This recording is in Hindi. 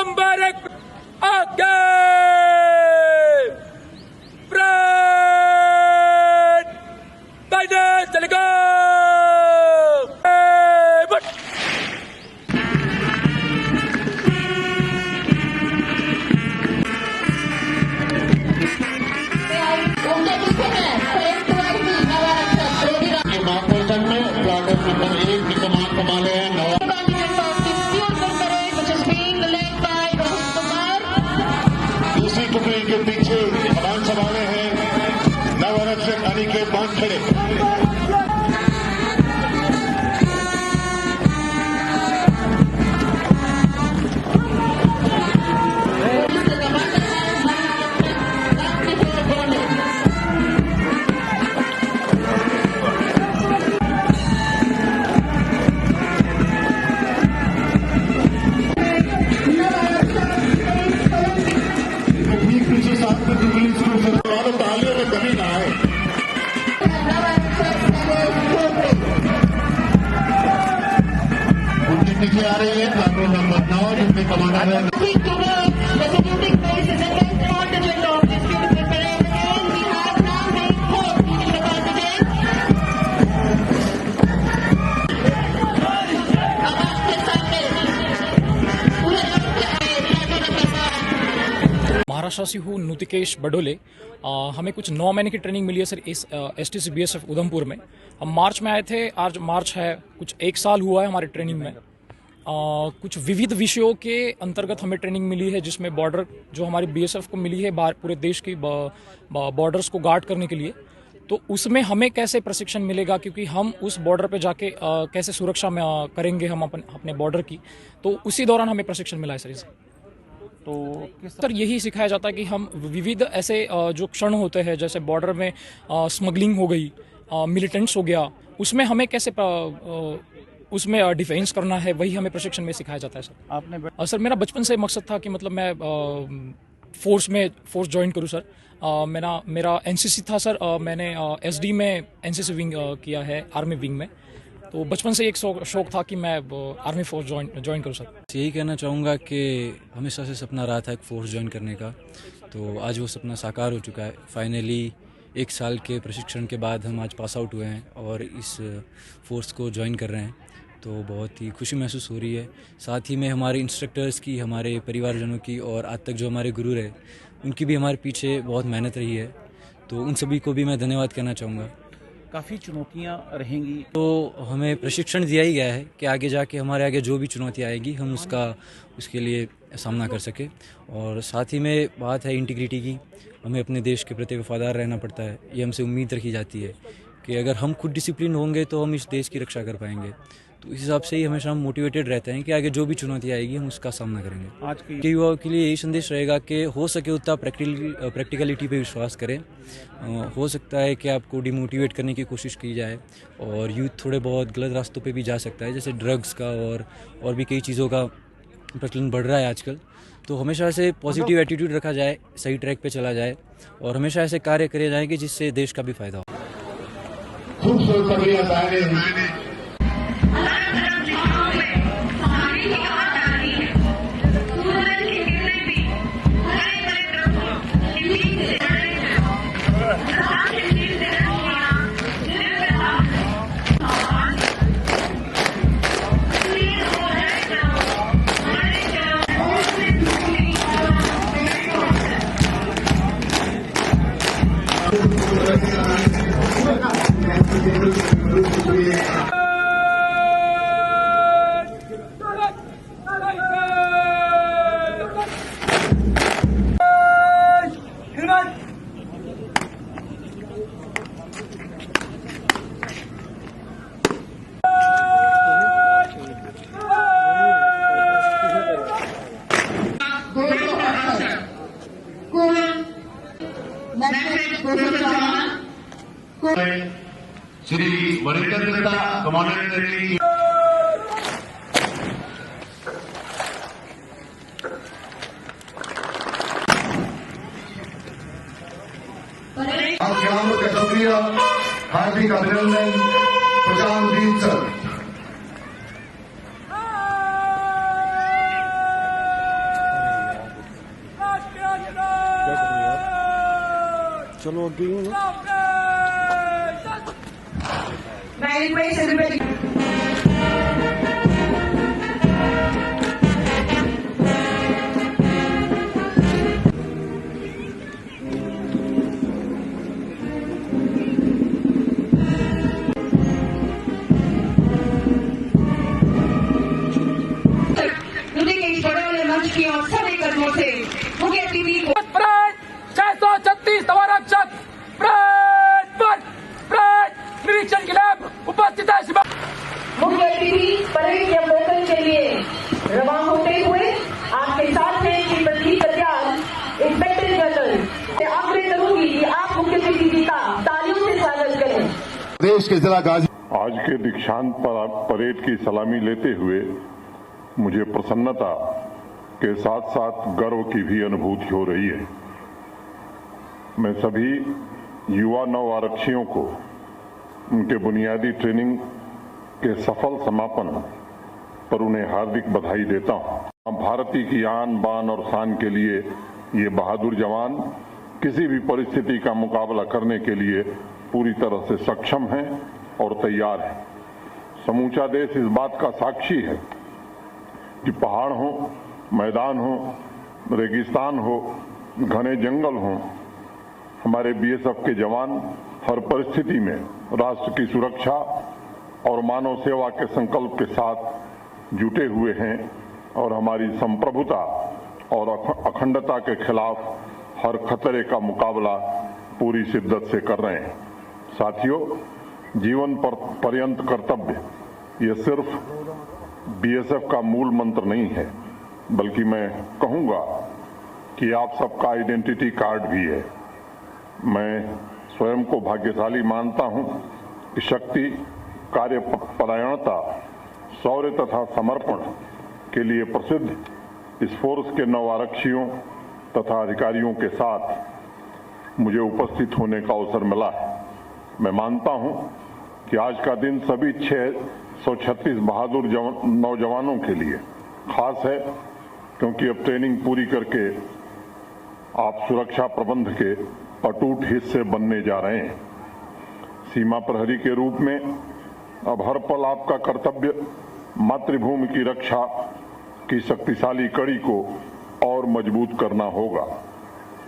नंबर 1 आगे चलेगा। दूसरी टुकड़ी के पीछे कमान संभाले हैं नवरक्षक अनिकेत वानखेड़े। आ रही है प्लाटून नंबर 9 जिसमें कमांडर है। महाराष्ट्र से हूँ नुतिकेश बडोले। हमें कुछ 9 महीने की ट्रेनिंग मिली है सर इस STC BSF उधमपुर में। हम मार्च में आए थे, आज मार्च है, कुछ 1 साल हुआ है हमारी ट्रेनिंग में। कुछ विविध विषयों के अंतर्गत हमें ट्रेनिंग मिली है, जिसमें बॉर्डर जो हमारी BSF को मिली है पूरे देश की बॉर्डर्स को गार्ड करने के लिए, तो उसमें हमें कैसे प्रशिक्षण मिलेगा, क्योंकि हम उस बॉर्डर पे जाके कैसे सुरक्षा में करेंगे हम अपने बॉर्डर की, तो उसी दौरान हमें प्रशिक्षण मिला है सर इससे। तो सर यही सिखाया जाता है कि हम विविध ऐसे जो क्षण होते हैं, जैसे बॉर्डर में स्मगलिंग हो गई, मिलिटेंट्स हो गया, उसमें हमें कैसे उसमें डिफेंस करना है, वही हमें प्रशिक्षण में सिखाया जाता है सर। आपने सर मेरा बचपन से मकसद था कि मतलब मैं फोर्स ज्वाइन करूं सर। मेरा NCC था सर। मैंने SD में NCC विंग किया है, आर्मी विंग में। तो बचपन से एक शौक था कि मैं आर्मी फोर्स ज्वाइन करूं सर। यही कहना चाहूँगा कि हमेशा से सपना रहा था एक फ़ोर्स ज्वाइन करने का, तो आज वो सपना साकार हो चुका है। फाइनली 1 साल के प्रशिक्षण के बाद हम आज पास आउट हुए हैं और इस फोर्स को ज्वाइन कर रहे हैं, तो बहुत ही खुशी महसूस हो रही है। साथ ही में हमारे इंस्ट्रक्टर्स की, हमारे परिवारजनों की और आज तक जो हमारे गुरु रहे, उनकी भी हमारे पीछे बहुत मेहनत रही है, तो उन सभी को भी मैं धन्यवाद कहना चाहूँगा। काफ़ी चुनौतियाँ रहेंगी, तो हमें प्रशिक्षण दिया ही गया है कि आगे जाके हमारे आगे जो भी चुनौती आएगी हम उसके लिए सामना कर सके। और साथ ही में बात है इंटीग्रिटी की, हमें अपने देश के प्रति वफादार रहना पड़ता है। ये हमसे उम्मीद रखी जाती है कि अगर हम खुद डिसिप्लिन होंगे तो हम इस देश की रक्षा कर पाएंगे। तो इस हिसाब से ही हमेशा हम मोटिवेटेड रहते हैं कि आगे जो भी चुनौती आएगी हम उसका सामना करेंगे। आज के युवाओं के लिए यही संदेश रहेगा कि हो सके उतना प्रैक्टिकलिटी पे विश्वास करें। हो सकता है कि आपको डिमोटिवेट करने की कोशिश की जाए और यूथ थोड़े बहुत गलत रास्तों पे भी जा सकता है, जैसे ड्रग्स का और भी कई चीज़ों का प्रचलन बढ़ रहा है आजकल। तो हमेशा ऐसे पॉजिटिव एटीट्यूड रखा जाए, सही ट्रैक पे चला जाए और हमेशा ऐसे कार्य करे जाए कि जिससे देश का भी फायदा हो। श्री वरिष्ठ कमांडेंट खिलाड़ियों का शुक्रिया, हार्दिक अभिनंदन प्रशांत सर। चलो अगे ही ना। मैं रिक्वेस्ट एवरीबॉडी की और सभी कर्मों से मुख्य अतिथि को 636 तवारक्षक निरीक्षण के लिए उपस्थित है। मुख्य अतिथि परेड के अवलोकन के लिए रवाना होते हुए आपके साथ हैं श्रीमती कल्याण इंस्पेक्टर जनरल। मैं आग्रह करूंगी कि आप मुख्य अतिथि का तालियों से स्वागत करें। देश के जिला गाजी आज के दीक्षांत परेड की सलामी लेते हुए मुझे प्रसन्नता के साथ साथ गर्व की भी अनुभूति हो रही है। मैं सभी युवा नव आरक्षियों को उनके बुनियादी ट्रेनिंग के सफल समापन पर उन्हें हार्दिक बधाई देता हूं। भारतीय की आन बान और शान के लिए ये बहादुर जवान किसी भी परिस्थिति का मुकाबला करने के लिए पूरी तरह से सक्षम हैं और तैयार हैं। समूचा देश इस बात का साक्षी है कि पहाड़ हो, मैदान हो, रेगिस्तान हो, घने जंगल हो, हमारे बीएसएफ के जवान हर परिस्थिति में राष्ट्र की सुरक्षा और मानव सेवा के संकल्प के साथ जुटे हुए हैं और हमारी संप्रभुता और अखंडता के खिलाफ हर खतरे का मुकाबला पूरी शिद्दत से कर रहे हैं। साथियों, जीवन पर्यंत कर्तव्य ये सिर्फ बीएसएफ का मूल मंत्र नहीं है, बल्कि मैं कहूंगा कि आप सबका आइडेंटिटी कार्ड भी है। मैं स्वयं को भाग्यशाली मानता हूं कि शक्ति, कार्यपरायणता, शौर्य तथा समर्पण के लिए प्रसिद्ध इस फोर्स के नव आरक्षियों तथा अधिकारियों के साथ मुझे उपस्थित होने का अवसर मिला है। मैं मानता हूं कि आज का दिन सभी 636 बहादुर नौजवानों के लिए खास है, क्योंकि अब ट्रेनिंग पूरी करके आप सुरक्षा प्रबंध के अटूट हिस्से बनने जा रहे हैं। सीमा प्रहरी के रूप में अब हर पल आपका कर्तव्य मातृभूमि की रक्षा की शक्तिशाली कड़ी को और मजबूत करना होगा।